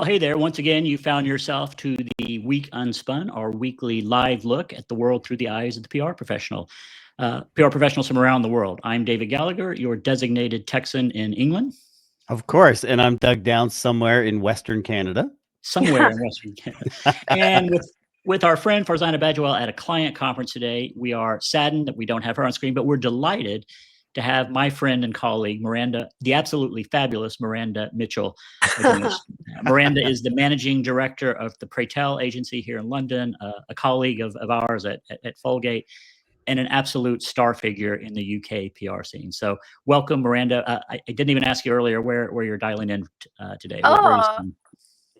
Well, hey there. Once again, you found yourself to the Week Unspun, our weekly live look at the world through the eyes of the PR professional. PR professionals from around the world. I'm David Gallagher, your designated Texan in England. Of course. And I'm Doug Downs somewhere in Western Canada. Somewhere in Western Canada. And with our friend Farzana Bajwal at a client conference today, we are saddened that we don't have her on screen, but we're delighted to have my friend and colleague, Miranda, the absolutely fabulous Miranda Mitchell. Miranda is the managing director of the Pratel agency here in London, a colleague of ours at Folgate, and an absolute star figure in the UK PR scene. So welcome, Miranda. I didn't even ask you earlier where you're dialing in today.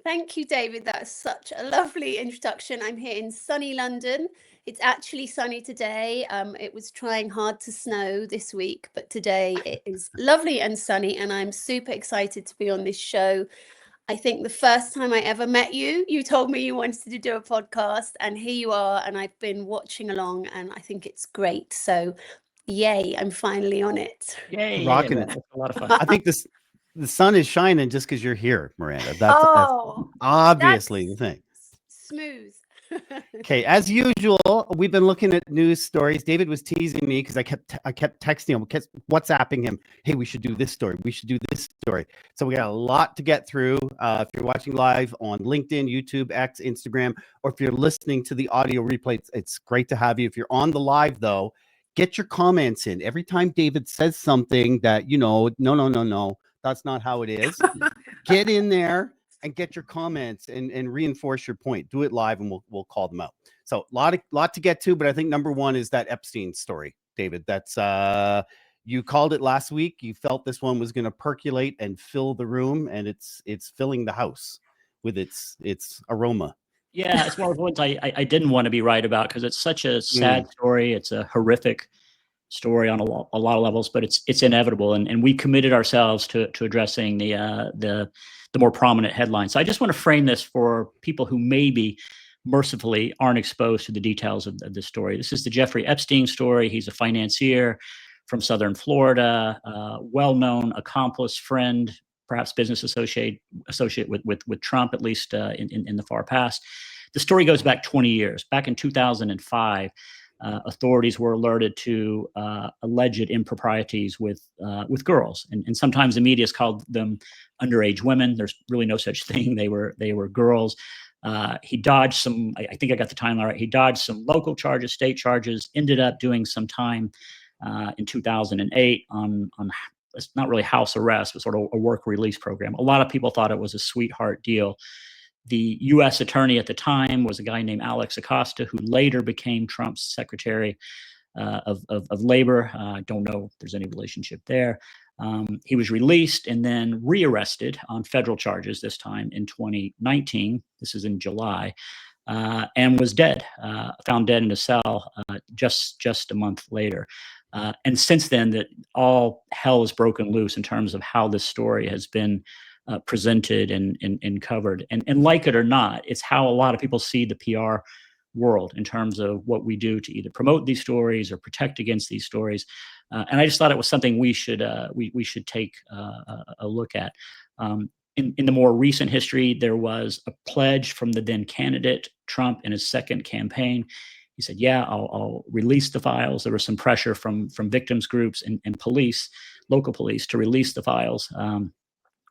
Thank you, David. That's such a lovely introduction. I'm here in sunny London. It's actually sunny today. It was trying hard to snow this week, but today it is lovely and sunny, and I'm super excited to be on this show. I think the first time I ever met you, you told me you wanted to do a podcast, and here you are, and I've been watching along, and I think it's great. So yay, I'm finally on it. Yay. Rocking it. That's a lot of fun. I think the sun is shining just because you're here, Miranda. That's obviously the thing. Smooth. Okay, as usual, we've been looking at news stories. David was teasing me because I kept texting him, kept WhatsApping him. Hey, we should do this story. We should do this story. So we got a lot to get through. If you're watching live on LinkedIn, YouTube, X, Instagram, or if you're listening to the audio replay, it's great to have you. If you're on the live, though, get your comments in. Every time David says something that, no, that's not how it is. Get in there and get your comments and reinforce your point. Do it live and we'll call them out. So lot to get to, but I think number one is that Epstein story, David. That's you called it last week. You felt this one was going to percolate and fill the room, and it's filling the house with its aroma. Yeah, it's one of the ones I didn't want to be right about because it's such a sad story. It's a horrific story on a lot of levels, but it's inevitable, and we committed ourselves to addressing the more prominent headlines. So I just want to frame this for people who maybe mercifully aren't exposed to the details of this story. This is the Jeffrey Epstein story. He's a financier from Southern Florida, well-known accomplice, friend, perhaps business associate with Trump, at least in the far past. The story goes back 20 years. Back in 2005, authorities were alerted to alleged improprieties with girls, and sometimes the media has called them underage women. There's really no such thing. They were girls. He dodged some. I think I got the timeline right. He dodged some local charges, state charges. Ended up doing some time in 2008 on it's not really house arrest, but sort of a work release program. A lot of people thought it was a sweetheart deal. The U.S. attorney at the time was a guy named Alex Acosta, who later became Trump's Secretary of Labor. I don't know if there's any relationship there. He was released and then rearrested on federal charges, this time in 2019. This is in July, and was dead, found dead in a cell just a month later. And since then, that all hell has broken loose in terms of how this story has been presented and covered. And like it or not, it's how a lot of people see the PR world in terms of what we do to either promote these stories or protect against these stories. And I just thought it was something we should take a look at. In the more recent history, there was a pledge from the then candidate Trump in his second campaign. He said, yeah, I'll release the files. There was some pressure from victims groups and police, local police, to release the files.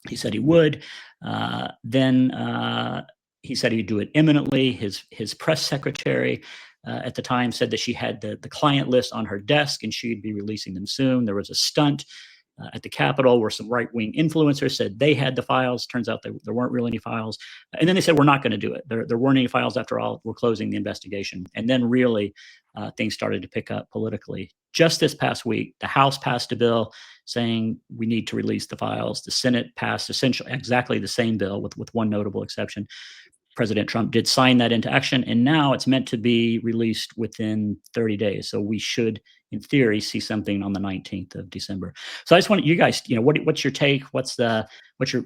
He said he would. Then he said he'd do it imminently. His press secretary at the time said that she had the client list on her desk and she'd be releasing them soon. There was a stunt at the Capitol where some right-wing influencers said they had the files. Turns out there weren't really any files. And then they said, we're not going to do it. There weren't any files after all. We're closing the investigation. And then really things started to pick up politically. Just this past week, the House passed a bill saying we need to release the files. The Senate passed essentially exactly the same bill with one notable exception. President Trump did sign that into action, and now it's meant to be released within 30 days. So we should, in theory, see something on the 19th of December. So I just want you guys, what's your take? What's your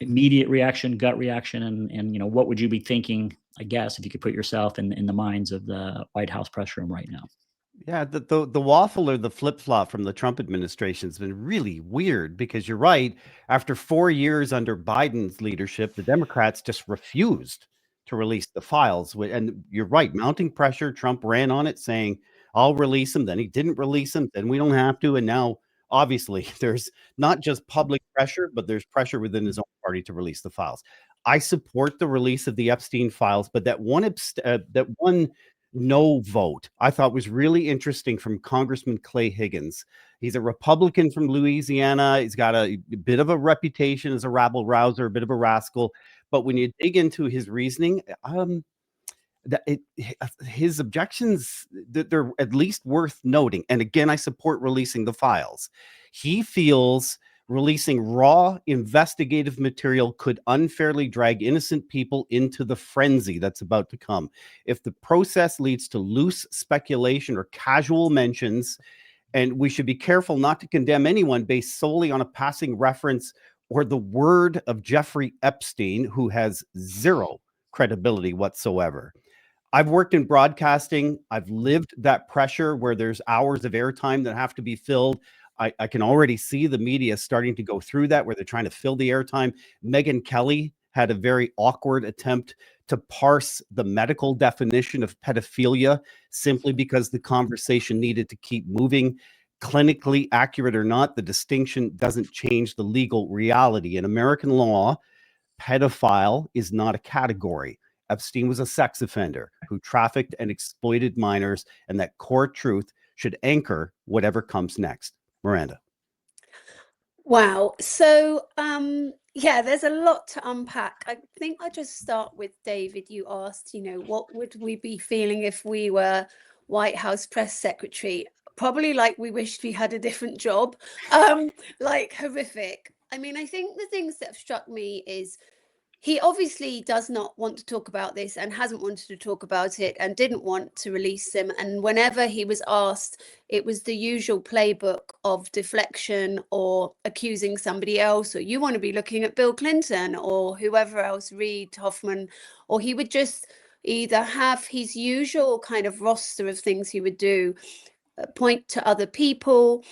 immediate reaction, gut reaction, and what would you be thinking, I guess, if you could put yourself in the minds of the White House press room right now? Yeah, the waffle or the flip-flop from the Trump administration has been really weird because you're right. After 4 years under Biden's leadership, the Democrats just refused to release the files. And you're right, mounting pressure. Trump ran on it saying, I'll release them. Then he didn't release them. Then we don't have to. And now, obviously, there's not just public pressure, but there's pressure within his own party to release the files. I support the release of the Epstein files, but that one no vote I thought was really interesting from Congressman Clay Higgins. He's a Republican from Louisiana. He's got a bit of a reputation as a rabble rouser, a bit of a rascal. But when you dig into his reasoning, his objections, that they're at least worth noting. And again, I support releasing the files. He feels releasing raw investigative material could unfairly drag innocent people into the frenzy that's about to come. If the process leads to loose speculation or casual mentions, and we should be careful not to condemn anyone based solely on a passing reference or the word of Jeffrey Epstein, who has zero credibility whatsoever. I've worked in broadcasting. I've lived that pressure where there's hours of airtime that have to be filled. I can already see the media starting to go through that, where they're trying to fill the airtime. Megyn Kelly had a very awkward attempt to parse the medical definition of pedophilia simply because the conversation needed to keep moving. Clinically accurate or not, the distinction doesn't change the legal reality. In American law, pedophile is not a category. Epstein was a sex offender who trafficked and exploited minors, and that core truth should anchor whatever comes next. Miranda. Wow. So, yeah, there's a lot to unpack. I think I'll just start with David. You asked, what would we be feeling if we were White House press secretary? Probably like we wished we had a different job, like horrific. I mean, I think the things that have struck me is he obviously does not want to talk about this and hasn't wanted to talk about it and didn't want to release them. And whenever he was asked, it was the usual playbook of deflection or accusing somebody else, or you want to be looking at Bill Clinton or whoever else, Reid Hoffman, or he would just either have his usual kind of roster of things he would do, point to other people.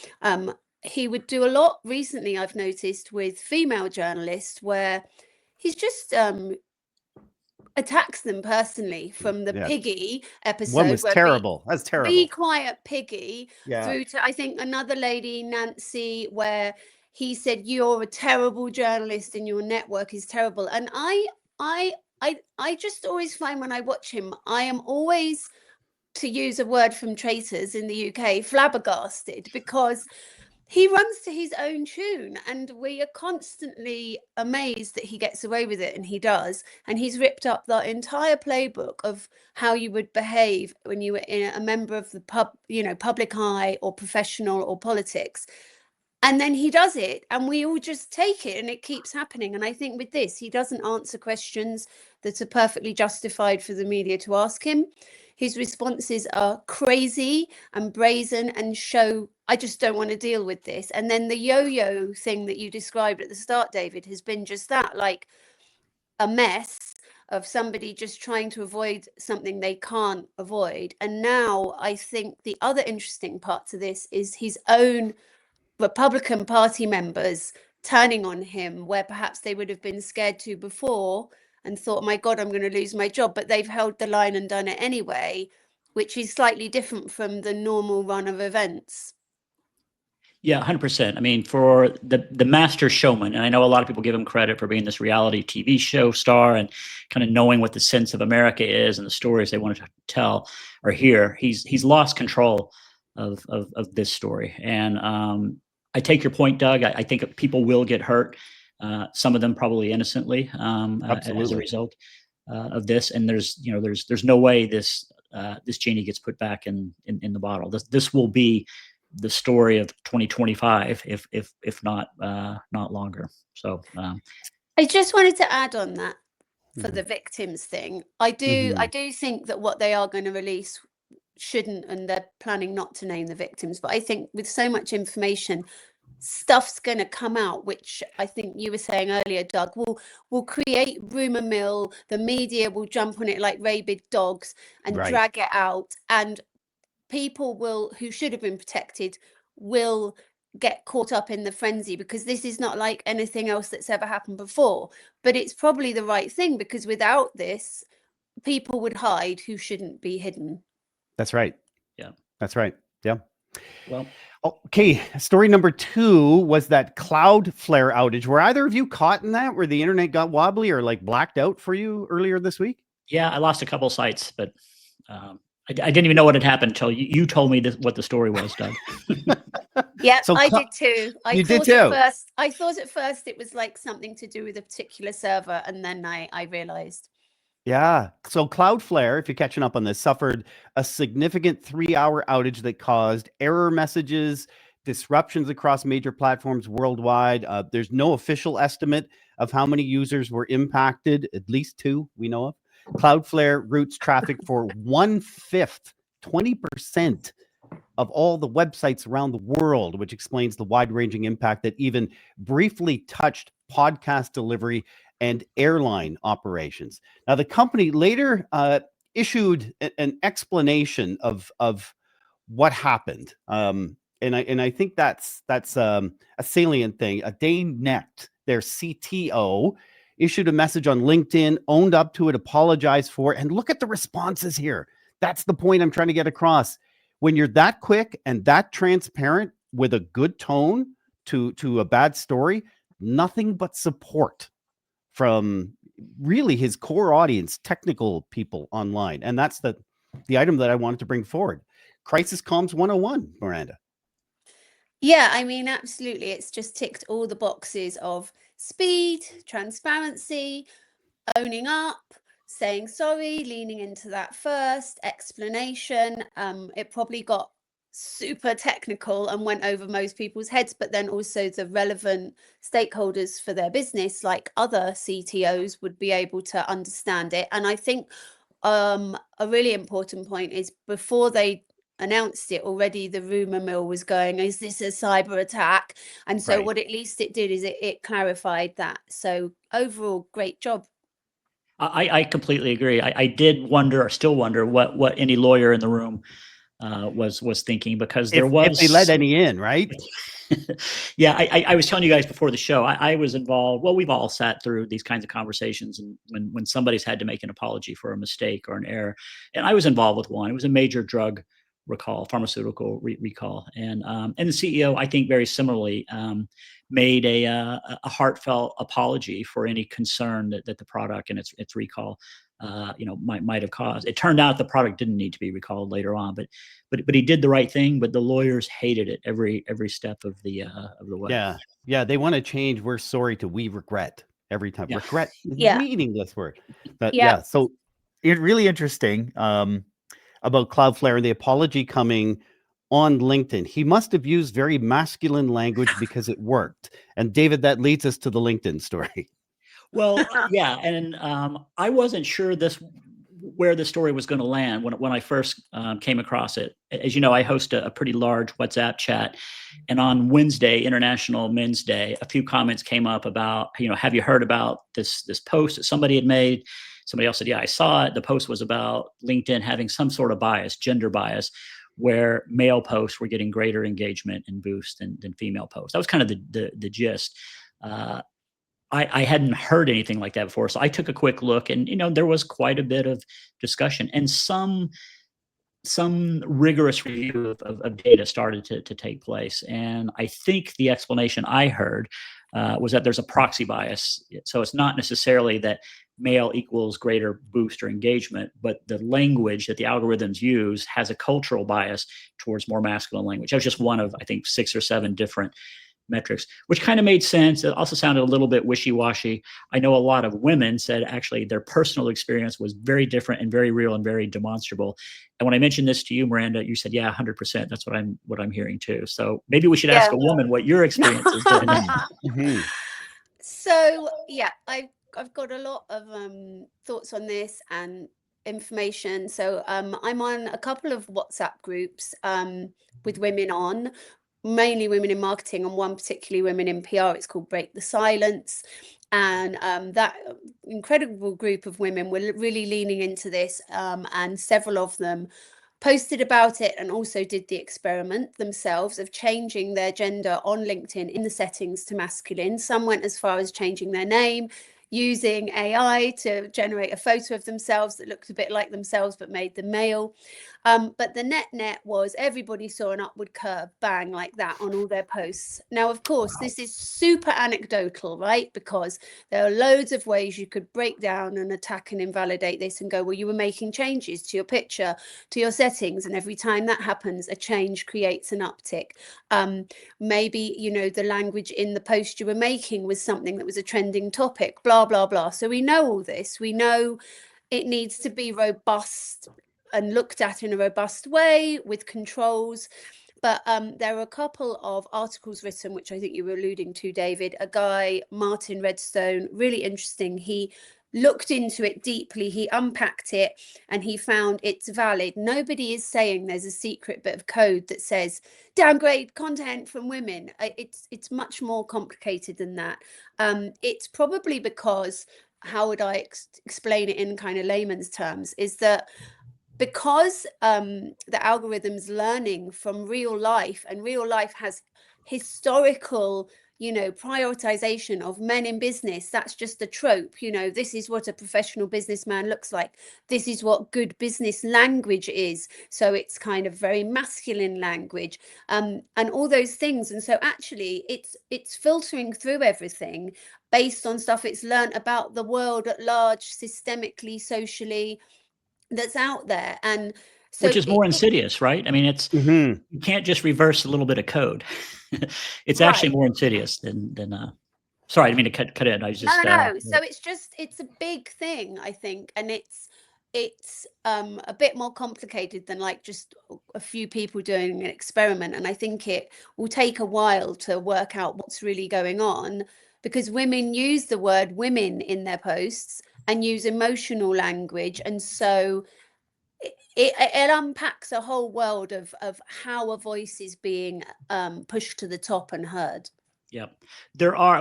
He would do a lot recently, I've noticed, with female journalists where he's just attacks them personally, from the Piggy episode. One was terrible. That's terrible. Be Quiet Piggy, through to, I think, another lady, Nancy, where he said, you're a terrible journalist and your network is terrible. And I just always find when I watch him, I am always, to use a word from Traitors in the UK, flabbergasted, because he runs to his own tune and we are constantly amazed that he gets away with it, and he does. And he's ripped up the entire playbook of how you would behave when you were a member of the public eye or professional or politics. And then he does it and we all just take it and it keeps happening. And I think with this, he doesn't answer questions that are perfectly justified for the media to ask him. His responses are crazy and brazen and show, I just don't want to deal with this. And then the yo-yo thing that you described at the start, David, has been just that, like a mess of somebody just trying to avoid something they can't avoid. And now I think the other interesting part to this is his own Republican Party members turning on him, where perhaps they would have been scared to before and thought, my God, I'm going to lose my job. But they've held the line and done it anyway, which is slightly different from the normal run of events. Yeah, 100%. I mean, for the master showman, and I know a lot of people give him credit for being this reality TV show star and kind of knowing what the sense of America is and the stories they want to tell or hear. He's lost control of this story. And I take your point, Doug. I think people will get hurt. Some of them probably innocently as a result of this. And there's no way this genie gets put back in the bottle. This will be the story of 2025, if not longer. So I just wanted to add on that for the victims thing. I do think that what they are going to release shouldn't, and they're planning not to name the victims, but I think with so much information, stuff's going to come out, which I think you were saying earlier, Doug, will create rumor mill. The media will jump on it like rabid dogs and drag it out. And people who should have been protected will get caught up in the frenzy, because this is not like anything else that's ever happened before. But it's probably the right thing, because without this, people would hide who shouldn't be hidden. That's right. Yeah. That's right. Yeah. Well, okay. Story number 2 was that Cloudflare outage. Were either of you caught in that, where the internet got wobbly or like blacked out for you earlier this week? yeah, I lost a couple sites, but I didn't even know what had happened until you told me what the story was, Doug. Yeah, So I did too. You did too? I thought at first it was like something to do with a particular server, and then I realized. Yeah. So Cloudflare, if you're catching up on this, suffered a significant 3-hour outage that caused error messages, disruptions across major platforms worldwide. There's no official estimate of how many users were impacted, at least 2 we know of. Cloudflare routes traffic for 1/5, 20% of all the websites around the world, which explains the wide-ranging impact that even briefly touched podcast delivery and airline operations. Now, the company later issued an explanation of what happened, and I think that's a salient thing. Dane Necht, their CTO, issued a message on LinkedIn, owned up to it, apologized for it, and look at the responses here. That's the point I'm trying to get across. When you're that quick and that transparent with a good tone to a bad story, nothing but support from really his core audience, technical people online. And that's the item that I wanted to bring forward. Crisis Comms 101, Miranda. Yeah, I mean, absolutely. It's just ticked all the boxes of speed, transparency, owning up, saying sorry, leaning into that first explanation. It probably got super technical and went over most people's heads, but then also the relevant stakeholders for their business, like other CTOs, would be able to understand it. And I think a really important point is, before they announced it, already the rumor mill was going, is this a cyber attack? And so what at least it did is it clarified that. So overall, great job. I completely agree. I did wonder, or still wonder, what any lawyer in the room was thinking, because there was, if they let any in, right? Yeah, I was telling you guys before the show, I was involved. Well, we've all sat through these kinds of conversations, and when somebody's had to make an apology for a mistake or an error, and I was involved with one. It was a major drug recall, pharmaceutical recall, and the CEO, I think, very similarly, made a heartfelt apology for any concern that the product and its recall might have caused. It turned out the product didn't need to be recalled later on, but he did the right thing. But the lawyers hated it every step of the way. Yeah, they want to change "we're sorry" to "we regret" every time. Yeah. Regret, meaningless word. But so it's really interesting about Cloudflare and the apology coming on LinkedIn. He must have used very masculine language because it worked. And David, that leads us to the LinkedIn story. Well, yeah, and I wasn't sure where the story was going to land when I first came across it. As you know, I host a pretty large WhatsApp chat, and on Wednesday, International Men's Day, a few comments came up about, have you heard about this post that somebody had made? Somebody else said, yeah, I saw it. The post was about LinkedIn having some sort of bias, gender bias, where male posts were getting greater engagement and boost than female posts. That was kind of the gist. I hadn't heard anything like that before, so I took a quick look, and there was quite a bit of discussion, and some rigorous review of data started to take place. And I think the explanation I heard was that there's a proxy bias. So it's not necessarily that male equals greater boost or engagement, but the language that the algorithms use has a cultural bias towards more masculine language. That was just one of, I think, 6 or 7 different metrics, which kind of made sense. It also sounded a little bit wishy-washy. I know a lot of women said actually their personal experience was very different and very real and very demonstrable. And when I mentioned this to you, Miranda, you said, yeah, 100%. That's what I'm hearing too. So maybe we should ask a woman what your experience has been. So yeah, I've got a lot of thoughts on this and information. So I'm on a couple of WhatsApp groups with women on, mainly women in marketing, and one particularly women in PR. It's called Break the Silence. And that incredible group of women were really leaning into this, and several of them posted about it and also did the experiment themselves of changing their gender on LinkedIn in the settings to masculine. Some went as far as changing their name, using AI to generate a photo of themselves that looked a bit like themselves but made them male. But the net was everybody saw an upward curve, bang, like that on all their posts. Now, of course, this is super anecdotal, right? Because there are loads of ways you could break down and attack and invalidate this and go, well, you were making changes to your picture, to your settings, and every time that happens, a change creates an uptick. Maybe, you know, the language in the post you were making was something that was a trending topic, blah, blah, blah. So we know all this. We know it needs to be robust and looked at in a robust way with controls. But there are a couple of articles written, which I think you were alluding to, David. A guy, Martin Redstone, really interesting. He looked into it deeply, he unpacked it, and he found it's valid. Nobody is saying there's a secret bit of code that says downgrade content from women. It's much more complicated than that. It's probably because, how would I explain it in kind of layman's terms, is that because the algorithm's learning from real life, and real life has historical, you know, prioritization of men in business. That's just a trope. You know, this is what a professional businessman looks like. This is what good business language is. So it's kind of very masculine language, and all those things. And so actually it's filtering through everything based on stuff it's learned about the world at large, systemically, socially, that's out there. And so which is more insidious, right? I mean, it's you can't just reverse a little bit of code. It's actually more insidious than sorry, I didn't mean to cut in. I was just no. So it's a big thing, I think, and it's a bit more complicated than like just a few people doing an experiment. And I think it will take a while to work out what's really going on, because women use the word women in their posts and use emotional language, and so it unpacks a whole world of how a voice is being pushed to the top and heard. Yeah,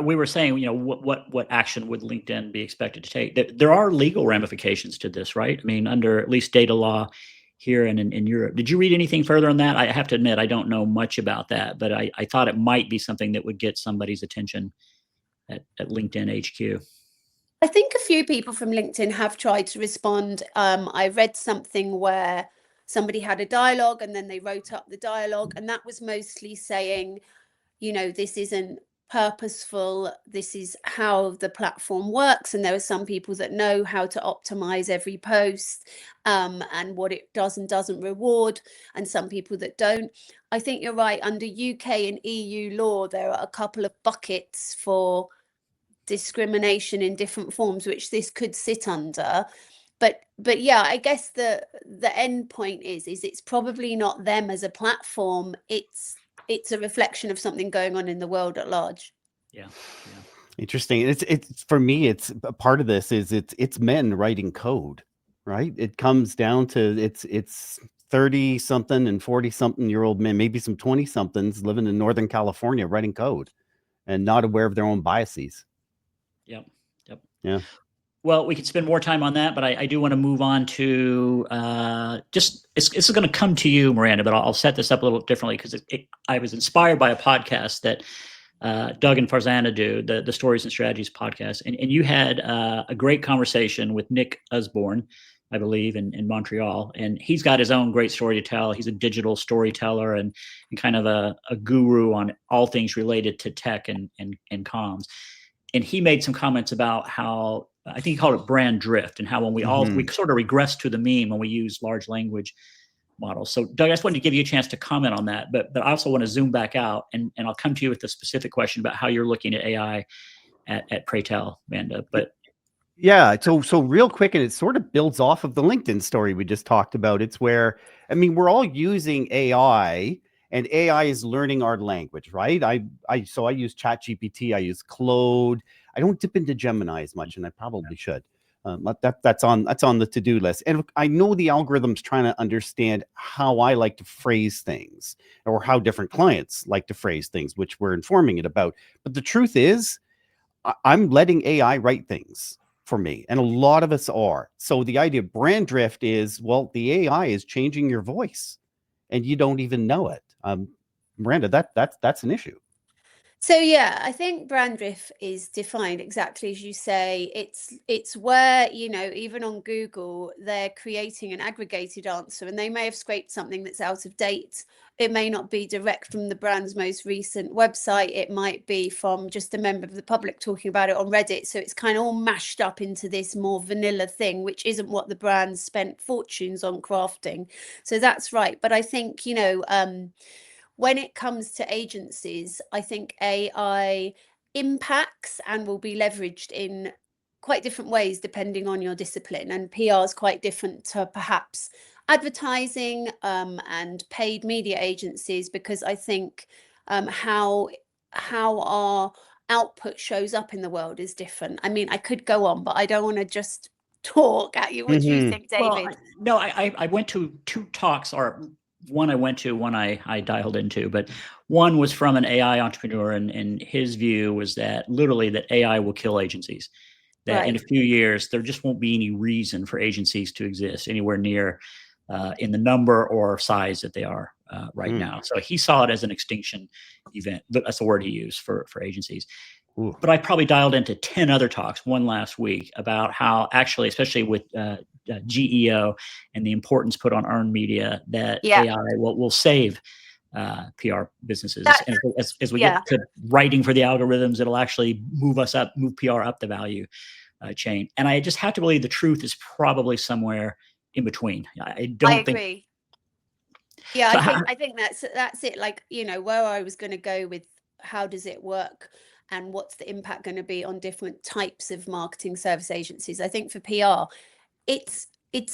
we were saying, you know, what action would LinkedIn be expected to take? There are legal ramifications to this, right? I mean, under at least data law here and in Europe. Did you read anything further on that? I have to admit, I don't know much about that, but I thought it might be something that would get somebody's attention at LinkedIn HQ. I think a few people from LinkedIn have tried to respond. I read something where somebody had a dialogue and then they wrote up the dialogue, and that was mostly saying, you know, this isn't purposeful. This is how the platform works. And there are some people that know how to optimize every post and what it does and doesn't reward, and some people that don't. I think you're right. Under UK and EU law, there are a couple of buckets for discrimination in different forms, which this could sit under. But yeah, I guess the end point is it's probably not them as a platform. It's a reflection of something going on in the world at large. Yeah. Interesting. It's for me, it's a part of this is it's men writing code, right? It comes down to it's 30 something and 40 something year old men, maybe some 20 somethings living in Northern California writing code and not aware of their own biases. Yep. Yeah. Well, we could spend more time on that, but I do want to move on to this is going to come to you, Miranda, but I'll set this up a little differently because I was inspired by a podcast that Doug and Farzana do, the Stories and Strategies podcast. And you had a great conversation with Nick Usborne, I believe, in Montreal. And he's got his own great story to tell. He's a digital storyteller and kind of a guru on all things related to tech and comms. And he made some comments about how, I think he called it brand drift, and how when we sort of regress to the mean when we use large language models. So Doug, I just wanted to give you a chance to comment on that, but I also want to zoom back out and I'll come to you with a specific question about how you're looking at AI at Pray Tell, Amanda. But yeah, so real quick, and it sort of builds off of the LinkedIn story we just talked about. It's where, I mean, we're all using AI, and AI is learning our language, right? I use ChatGPT, I use Claude. I don't dip into Gemini as much, and I probably should. That's on the to-do list. And I know the algorithm's trying to understand how I like to phrase things, or how different clients like to phrase things, which we're informing it about. But the truth is, I'm letting AI write things for me, and a lot of us are. So the idea of brand drift is, well, the AI is changing your voice, and you don't even know it. Miranda, that's an issue. So yeah, I think brand drift is defined exactly as you say. It's where, you know, even on Google, they're creating an aggregated answer, and they may have scraped something that's out of date. It may not be direct from the brand's most recent website. It might be from just a member of the public talking about it on Reddit. So it's kind of all mashed up into this more vanilla thing, which isn't what the brand spent fortunes on crafting. So that's right. But I think, you know, when it comes to agencies, I think AI impacts and will be leveraged in quite different ways depending on your discipline. And PR is quite different to perhaps advertising and paid media agencies, because I think how our output shows up in the world is different. I mean, I could go on, but I don't want to just talk at you. What do you think, David? Well, I went to 2 talks, or one I went to, one I dialed into, but one was from an AI entrepreneur, and his view was that literally that AI will kill agencies. That in a few years there just won't be any reason for agencies to exist anywhere near in the number or size that they are right now. So he saw it as an extinction event. That's the word he used for agencies. Ooh. But I probably dialed into 10 other talks, one last week, about how actually, especially with GEO and the importance put on earned media, that AI will save PR businesses. And as we get to writing for the algorithms, it'll actually move PR up the value chain. And I just have to believe the truth is probably somewhere in between. I agree. Yeah, so I think that's it. Like, you know, where I was going to go with how does it work and what's the impact going to be on different types of marketing service agencies. I think for PR, it's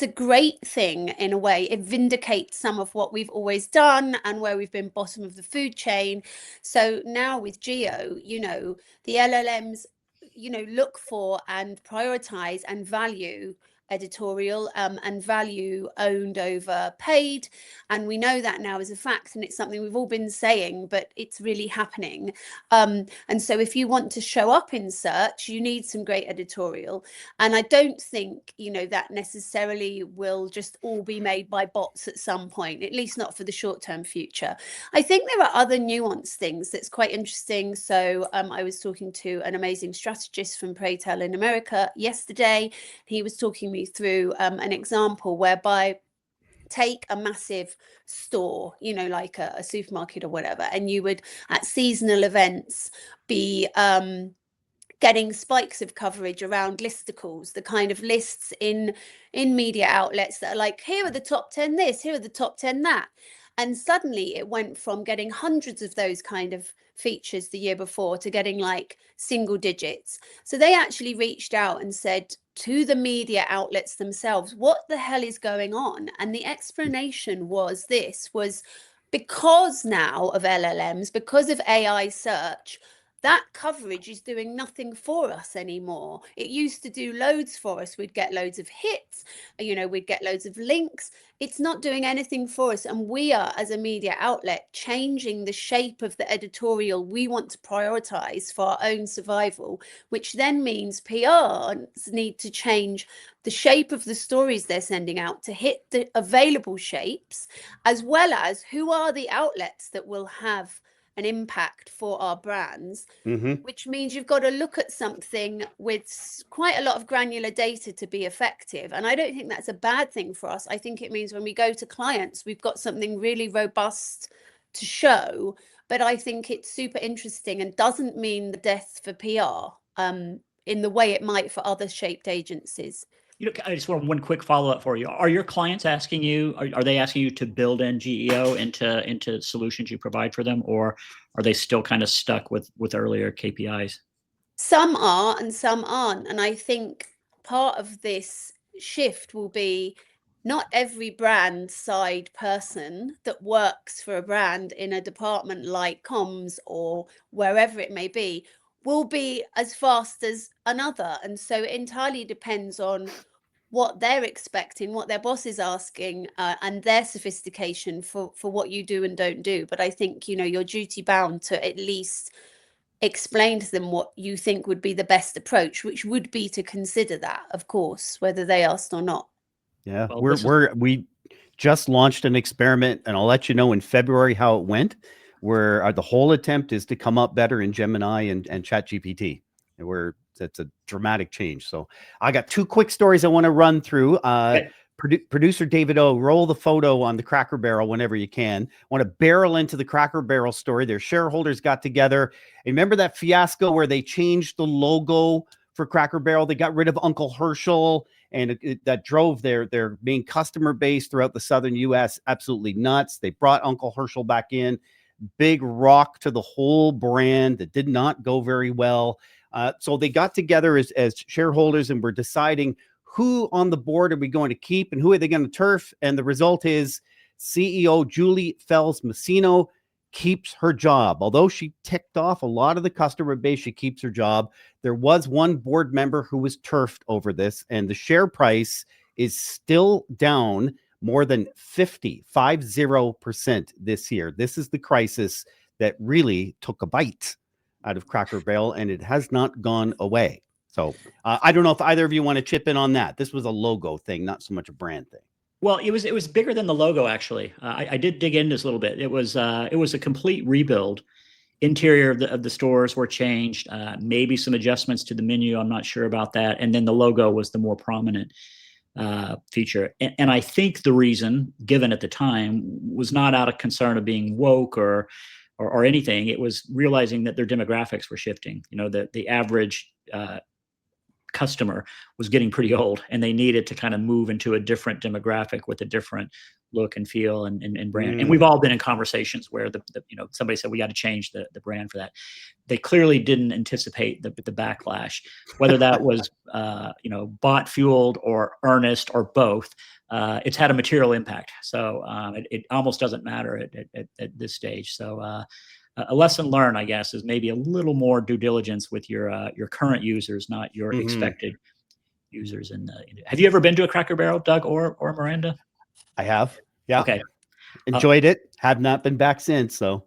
a great thing in a way. It vindicates some of what we've always done and where we've been bottom of the food chain. So now with Geo, you know, the LLMs, you know, look for and prioritize and value editorial and value owned over paid, and we know that now as a fact, and it's something we've all been saying, but it's really happening. And so if you want to show up in search, you need some great editorial, and I don't think, you know, that necessarily will just all be made by bots at some point, at least not for the short-term future. I think there are other nuanced things that's quite interesting. So I was talking to an amazing strategist from Pray Tell in America yesterday. He was talking me through an example whereby take a massive store, you know, like a supermarket or whatever, and you would at seasonal events be getting spikes of coverage around listicles, the kind of lists in media outlets that are like, here are the top 10 this, here are the top 10 that. And suddenly it went from getting hundreds of those kind of features the year before to getting like single digits. So they actually reached out and said to the media outlets themselves, what the hell is going on? And the explanation was because now of LLMs, because of AI search, that coverage is doing nothing for us anymore. It used to do loads for us. We'd get loads of hits, you know, we'd get loads of links. It's not doing anything for us. And we are, as a media outlet, changing the shape of the editorial we want to prioritize for our own survival, which then means PRs need to change the shape of the stories they're sending out to hit the available shapes, as well as who are the outlets that will have an impact for our brands, which means you've got to look at something with quite a lot of granular data to be effective. And I don't think that's a bad thing for us. I think it means when we go to clients, we've got something really robust to show. But I think it's super interesting and doesn't mean the death for PR in the way it might for other shaped agencies. You know, I just want one quick follow-up for you. Are your clients asking you, are they asking you to build in GEO into solutions you provide for them, or are they still kind of stuck with earlier KPIs? Some are and some aren't. And I think part of this shift will be not every brand side person that works for a brand in a department like comms or wherever it may be will be as fast as another. And so it entirely depends on what they're expecting, what their boss is asking, and their sophistication for what you do and don't do. But I think, you know, you're duty bound to at least explain to them what you think would be the best approach, which would be to consider that, of course, whether they asked or not. Yeah, Well, we just launched an experiment, and I'll let you know in February how it went. Where the whole attempt is to come up better in Gemini and ChatGPT. And it's a dramatic change. So I got two quick stories I want to run through. Okay. Producer David O, roll the photo on the Cracker Barrel whenever you can. Want to barrel into the Cracker Barrel story. Their shareholders got together. And remember that fiasco where they changed the logo for Cracker Barrel? They got rid of Uncle Herschel, and that drove their main customer base throughout the southern U.S. absolutely nuts. They brought Uncle Herschel back in. Big rock to the whole brand that did not go very well. So they got together as shareholders and were deciding who on the board are we going to keep and who are they going to turf. And the result is CEO Julie Fells-Massino keeps her job. Although she ticked off a lot of the customer base, she keeps her job. There was one board member who was turfed over this, and the share price is still down more than 50% this year. This is the crisis that really took a bite out of Cracker Barrel, and it has not gone away. So I don't know if either of you want to chip in on that. This was a logo thing, not so much a brand thing. Well, it was bigger than the logo, actually. I did dig into this a little bit. It was a complete rebuild. Interior of the stores were changed. Maybe some adjustments to the menu. I'm not sure about that. And then the logo was the more prominent feature. And I think the reason given at the time was not out of concern of being woke or anything. It was realizing that their demographics were shifting. You know, the average customer was getting pretty old, and they needed to kind of move into a different demographic with a different look and feel and brand. And we've all been in conversations where somebody said we got to change the brand for that. They clearly didn't anticipate the backlash, whether that was bot fueled or earnest or both. It's had a material impact. So it almost doesn't matter at this stage. So a lesson learned, I guess, is maybe a little more due diligence with your current users, not your expected users. Have you ever been to a Cracker Barrel, Doug or Miranda? I have. Yeah. Okay. Enjoyed it. Have not been back since. So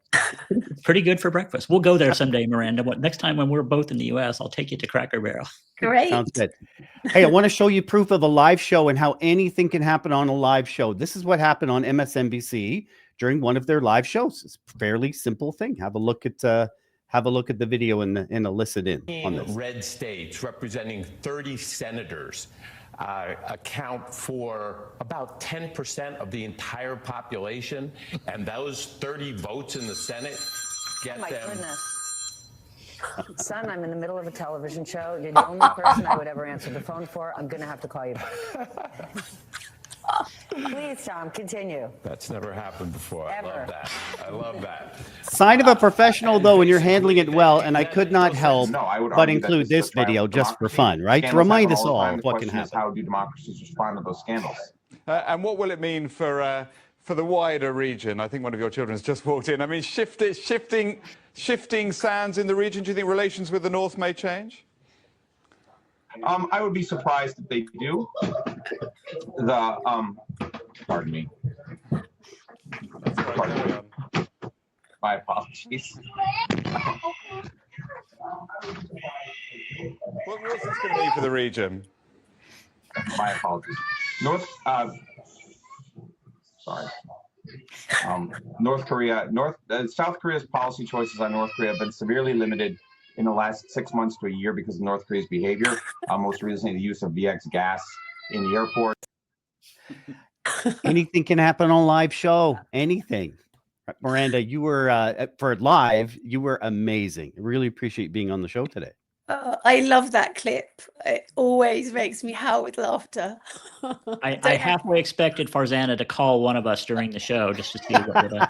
it's pretty good for breakfast. We'll go there someday, Miranda. Next time when we're both in the U.S., I'll take you to Cracker Barrel. Great. Sounds good. Hey, I want to show you proof of a live show and how anything can happen on a live show. This is what happened on MSNBC during one of their live shows. It's a fairly simple thing. Have a look at the video and listen in on this. Red states representing 30 senators account for about 10% of the entire population, and those 30 votes in the Senate get my them. Goodness. Son, I'm in the middle of a television show. You're the only person I would ever answer the phone for. I'm going to have to call you back. Please, Tom, continue. That's never happened before. Ever. I love that. I love that. Sign of a professional, though, when you're handling it well, and I could not help but but include this video just for fun, right? To remind us all of what can happen. How do democracies respond to those scandals? And what will it mean for the wider region? I think one of your children has just walked in. I mean, shifting sands in the region. Do you think relations with the North may change? I would be surprised if they do. Pardon me. Pardon me. My apologies. What's this going to mean for the region? My apologies. South Korea's policy choices on North Korea have been severely limited in the last 6 months to a year because of North Korea's behavior. Most recently, the use of VX gas in the airport. Anything can happen on a live show. Anything. Miranda, you were for live. You were amazing. I really appreciate being on the show today. I love that clip. It always makes me howl with laughter. I halfway expected Farzana to call one of us during the show just to see what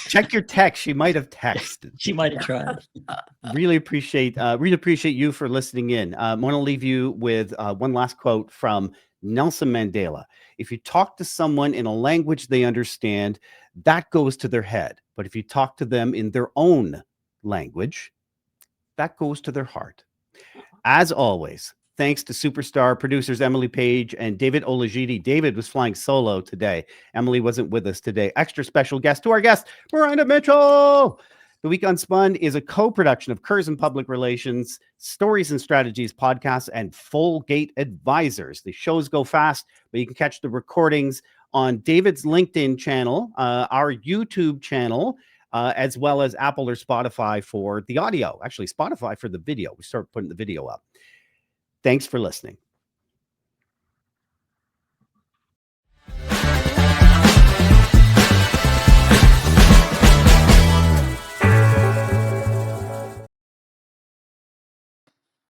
Check your text. She might have texted. She might have tried. Really appreciate you for listening in. I want to leave you with one last quote from Nelson Mandela. If you talk to someone in a language they understand, that goes to their head. But if you talk to them in their own language, that goes to their heart. As always, thanks to superstar producers Emily Page and David Olajide. David was flying solo today. Emily wasn't with us today. Extra special guest to our guest, Miranda Mitchell. The Week Unspun is a co-production of Curzon Public Relations, Stories and Strategies podcasts, and Folgate Advisors. The shows go fast, but you can catch the recordings on David's LinkedIn channel, our YouTube channel, as well as Apple or Spotify for the audio. Actually, Spotify for the video. We start putting the video up. Thanks for listening.